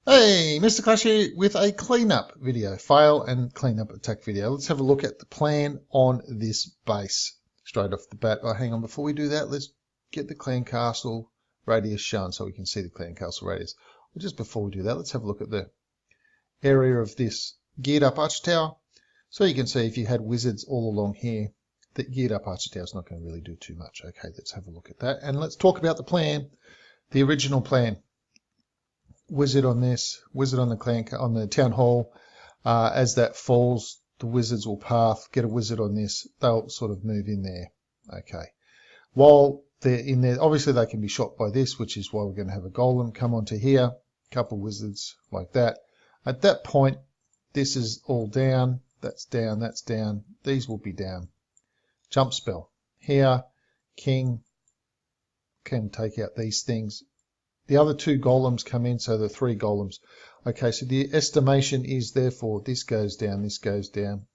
Hey, Mr. Clash here with a cleanup video, fail and cleanup attack video. Let's have a look at the plan on this base straight off the bat. Oh, hang on, before we do that, let's get the clan castle radius shown so we can see the clan castle radius. But just before we do that, let's have a look at the area of this geared up archer tower. So you can see if you had wizards all along here, the geared up archer tower is not going to really do too much. Okay, let's have a look at that. And let's talk about the plan, the original plan. Wizard on this, wizard on the clan, on the town hall. As that falls, the wizards will path. Get a wizard on this. They'll sort of move in there. Okay. While they're in there, obviously they can be shot by this, which is why we're going to have a golem come onto here. A couple wizards like that. At that point, this is all down. That's down. That's down. These will be down. Jump spell. Here, king can take out these things. The other two golems come in, so the three golems. Okay, so the estimation is therefore this goes down, this goes down.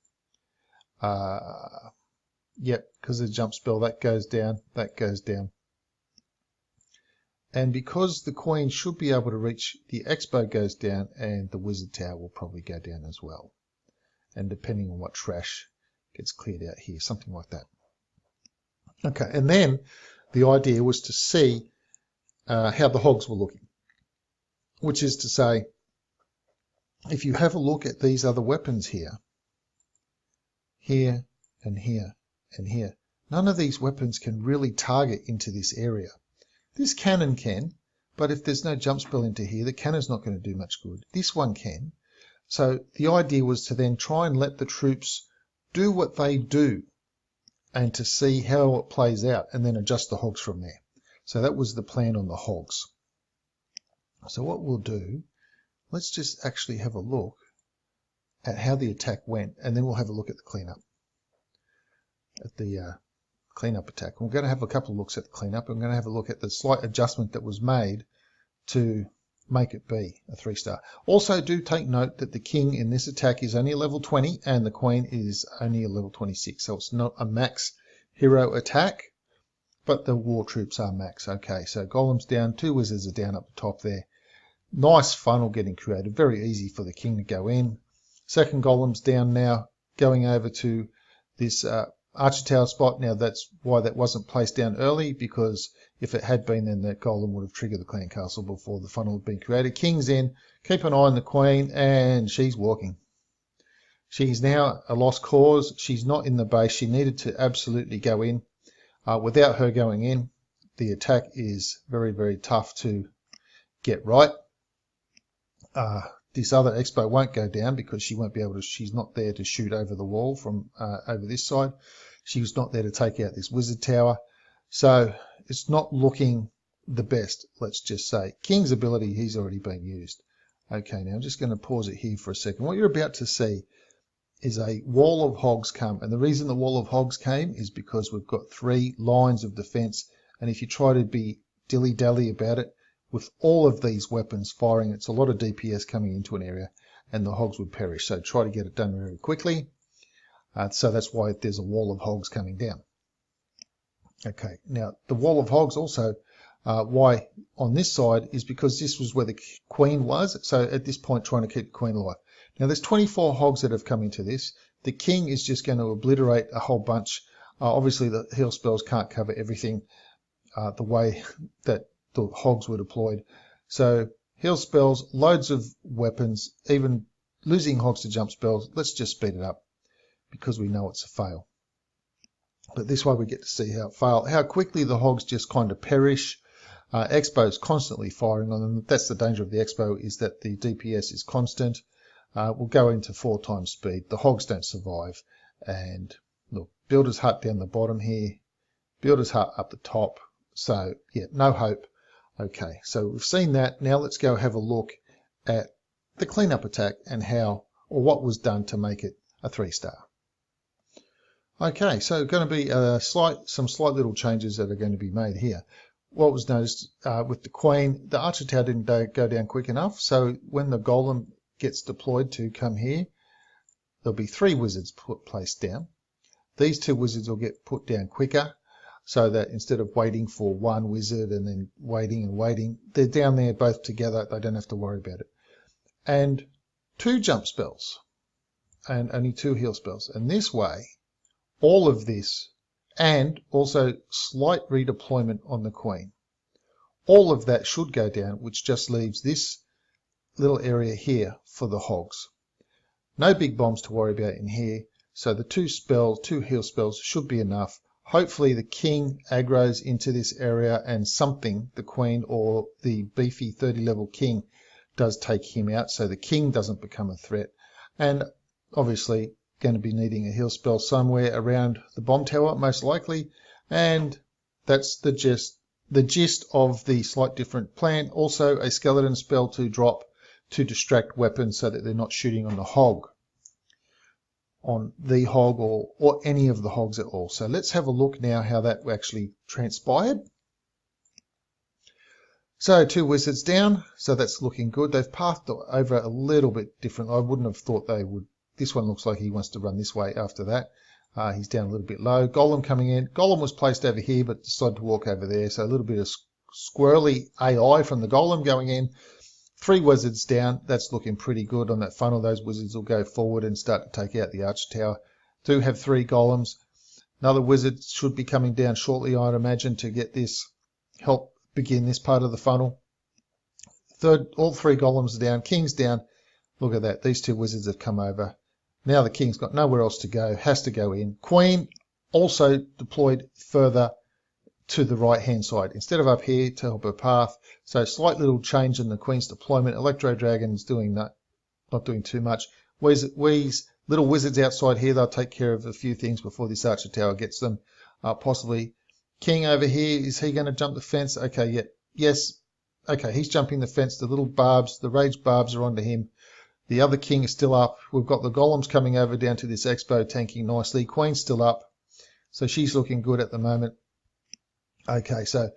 Yep, because of the jump spell, that goes down, that goes down. And because the queen should be able to reach, the expo goes down, and the wizard tower will probably go down as well. And depending on what trash gets cleared out here, something like that. Okay, and then the idea was to see how the hogs were looking, which is to say, if you have a look at these other weapons here, here and here and here, none of these weapons can really target into this area. This cannon can, but if there's no jump spell into here, the cannon's not going to do much good. This one can. So the idea was to then try and let the troops do what they do and to see how it plays out and then adjust the hogs from there. So that was the plan on the hogs. So what we'll do, let's just actually have a look at how the attack went, and then we'll have a look at the cleanup. At the cleanup attack. We're going to have a couple of looks at the cleanup. I'm going to have a look at the slight adjustment that was made to make it be a 3-star. Also do take note that the king in this attack is only a level 20 and the queen is only a level 26. So it's not a max hero attack. But the war troops are max. Okay, so golems down, two wizards are down up the top there. Nice funnel getting created. Very easy for the king to go in. Second golem's down now, going over to this archer tower spot. Now that's why that wasn't placed down early, because if it had been, then that golem would have triggered the clan castle before the funnel had been created. King's in. Keep an eye on the queen, and she's walking. She's now a lost cause. She's not in the base. She needed to absolutely go in. Without her going in, the attack is very, very tough to get right. This other expo won't go down because she won't be able to. She's not there to shoot over the wall from over this side. She was not there to take out this wizard tower. So it's not looking the best, let's just say. King's ability, he's already been used. Okay, now I'm just going to pause it here for a second. What you're about to see is a wall of hogs come, and the reason the wall of hogs came is because we've got 3 lines of defense, and if you try to be dilly-dally about it, with all of these weapons firing, it's a lot of DPS coming into an area, and the hogs would perish. So try to get it done very quickly. So that's why there's a wall of hogs coming down. Okay, now the wall of hogs also, why on this side is because this was where the queen was, so at this point trying to keep the queen alive. Now there's 24 hogs that have come into this. The king is just going to obliterate a whole bunch. Obviously the heal spells can't cover everything the way that the hogs were deployed. So heal spells, loads of weapons, even losing hogs to jump spells. Let's just speed it up because we know it's a fail. But this way we get to see how it failed, how quickly the hogs just kind of perish. Expo's constantly firing on them. That's the danger of the expo, is that the DPS is constant. We'll go into 4 times speed. The hogs don't survive. And look, Builder's Hut down the bottom here, Builder's Hut up the top. So yeah, no hope. Okay, so we've seen that. Now let's go have a look at the cleanup attack and how, or what was done to make it a 3-star. Okay, so going to be some slight little changes that are going to be made here. What was noticed with the queen, the archer tower didn't go down quick enough. So when the golem gets deployed to come here, there'll be 3 wizards placed down. These 2 wizards will get put down quicker, so that instead of waiting for 1 wizard and then waiting and waiting, they're down there both together. They don't have to worry about it. and 2 jump spells and only 2 heal spells. And this way, all of this, and also slight redeployment on the Queen, all of that should go down, which just leaves this little area here for the hogs. No big bombs to worry about in here, so the 2 heal spells should be enough. Hopefully the king aggroes into this area and something, the Queen or the beefy 30 level king, does take him out, so the king doesn't become a threat. And obviously going to be needing a heal spell somewhere around the bomb tower, most likely. And that's the gist of the slight different plan. Also a skeleton spell to drop to distract weapons so that they're not shooting on the hog, or any of the hogs at all. So let's have a look now how that actually transpired. So 2 wizards down, so that's looking good. They've pathed over a little bit different. I wouldn't have thought they would. This one looks like he wants to run this way after that. He's down a little bit low. Golem coming in. Golem was placed over here but decided to walk over there. So a little bit of squirrely AI from the Golem going in. 3 wizards down. That's looking pretty good on that funnel. Those wizards will go forward and start to take out the archer tower. Do have 3 golems. Another wizard should be coming down shortly, I'd imagine, to get this, help begin this part of the funnel. All 3 golems are down. King's down. Look at that. These 2 wizards have come over. Now the king's got nowhere else to go. Has to go in. Queen also deployed further to the right hand side instead of up here to help her path. So slight little change in the Queen's deployment. Electro Dragon's doing that, not doing too much. Little wizards outside here, they'll take care of a few things before this archer tower gets them. Possibly king over here, is he going to jump the fence? Okay, yeah, yes. Okay, he's jumping the fence. The little barbs, the rage barbs are onto him. The other king is still up. We've got the golems coming over down to this expo tanking nicely. Queen's still up, so she's looking good at the moment. Okay, so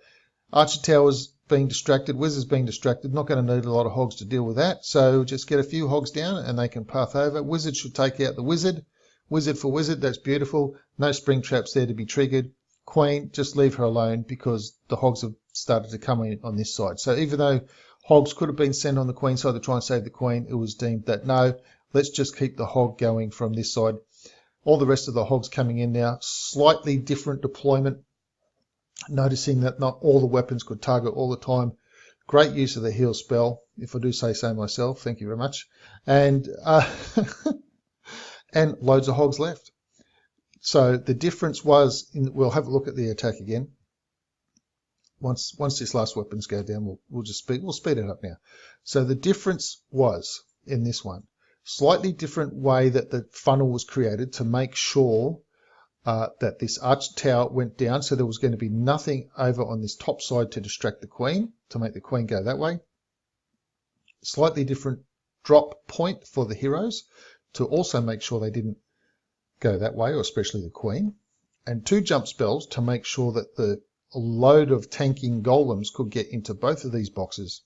archer towers being distracted, wizards being distracted. Not going to need a lot of hogs to deal with that. So just get a few hogs down and they can path over. Wizard should take out the wizard. Wizard for wizard, that's beautiful. No spring traps there to be triggered. Queen, just leave her alone because the hogs have started to come in on this side. So even though hogs could have been sent on the Queen side to try and save the Queen, it was deemed that no, let's just keep the hog going from this side. All the rest of the hogs coming in now. Slightly different deployment. Noticing that not all the weapons could target all the time. Great use of the heal spell, if I do say so myself. Thank you very much. And and loads of hogs left. So the difference was, we'll have a look at the attack again. Once this last weapons go down, we'll speed it up now. So the difference was in this one, slightly different way that the funnel was created to make sure that this archer tower went down. So there was going to be nothing over on this top side to distract the Queen, to make the Queen go that way. Slightly different drop point for the heroes to also make sure they didn't go that way, or especially the Queen. And 2 jump spells to make sure that the load of tanking golems could get into both of these boxes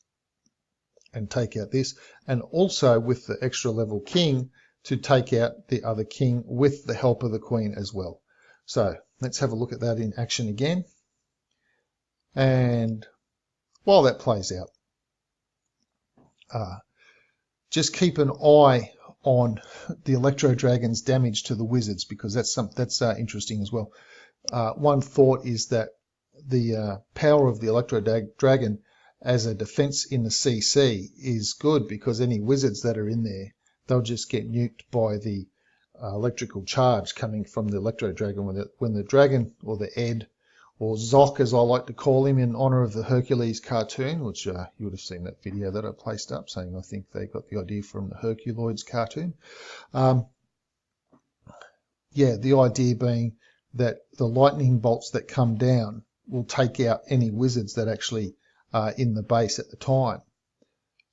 and take out this. And also with the extra level king to take out the other king with the help of the Queen as well. So let's have a look at that in action again. And while that plays out, just keep an eye on the Electro Dragon's damage to the wizards, because that's interesting as well. One thought is that the power of the Electro Dragon as a defense in the CC is good, because any wizards that are in there, they'll just get nuked by the electrical charge coming from the Electro Dragon. When the dragon, or the Ed, or Zoc as I like to call him in honor of the Hercules cartoon, which you would have seen that video that I placed up saying I think they got the idea from the Herculoids cartoon. Yeah, the idea being that the lightning bolts that come down will take out any wizards that actually are in the base at the time.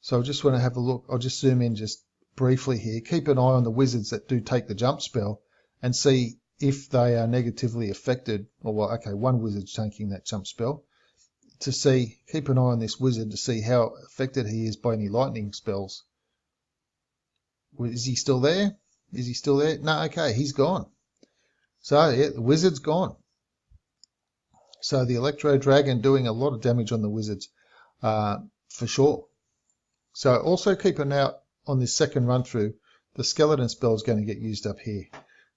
So I just want to have a look. I'll just zoom in just briefly here. Keep an eye on the wizards that do take the jump spell and see if they are negatively affected. Or, well, okay, one wizard's taking that jump spell. To see, keep an eye on this wizard to see how affected he is by any lightning spells. Is he still there? Is he still there? No, okay, he's gone. So, yeah, the wizard's gone. So the Electro Dragon doing a lot of damage on the wizards, for sure. So also keep an eye on this second run through, the skeleton spell is going to get used up here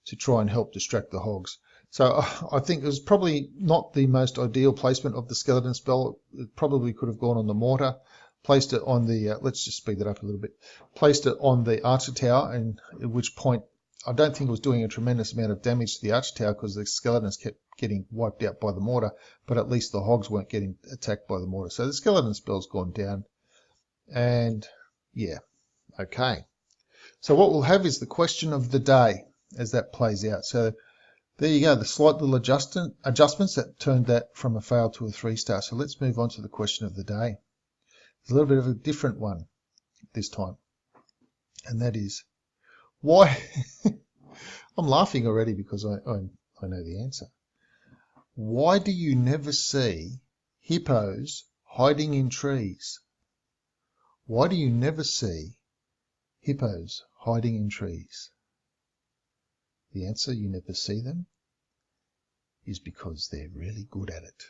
to try and help distract the hogs. So I think it was probably not the most ideal placement of the skeleton spell. It probably could have gone on the mortar, placed it on the, let's just speed that up a little bit, placed it on the archer tower, and at which point I don't think it was doing a tremendous amount of damage to the archer tower because the skeletons kept getting wiped out by the mortar, but at least the hogs weren't getting attacked by the mortar. So the skeleton spell's gone down. And yeah, okay. So what we'll have is the question of the day as that plays out. So there you go, the slight little adjustments that turned that from a fail to a 3-star. So let's move on to the question of the day. It's a little bit of a different one this time. And that is, why? I'm laughing already because I know the answer. Why do you never see hippos hiding in trees? Why do you never see hippos hiding in trees? The answer, you never see them, is because they're really good at it.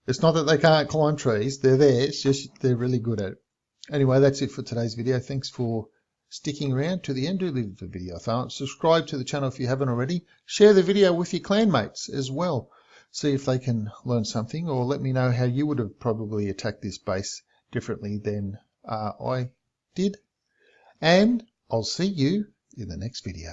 It's not that they can't climb trees, they're there, it's just they're really good at it. Anyway, that's it for today's video. Thanks for sticking around to the end. Do leave the video a thumbs up. Subscribe to the channel if you haven't already. Share the video with your clanmates as well. See if they can learn something, or let me know how you would have probably attacked this base differently than I did. And I'll see you in the next video.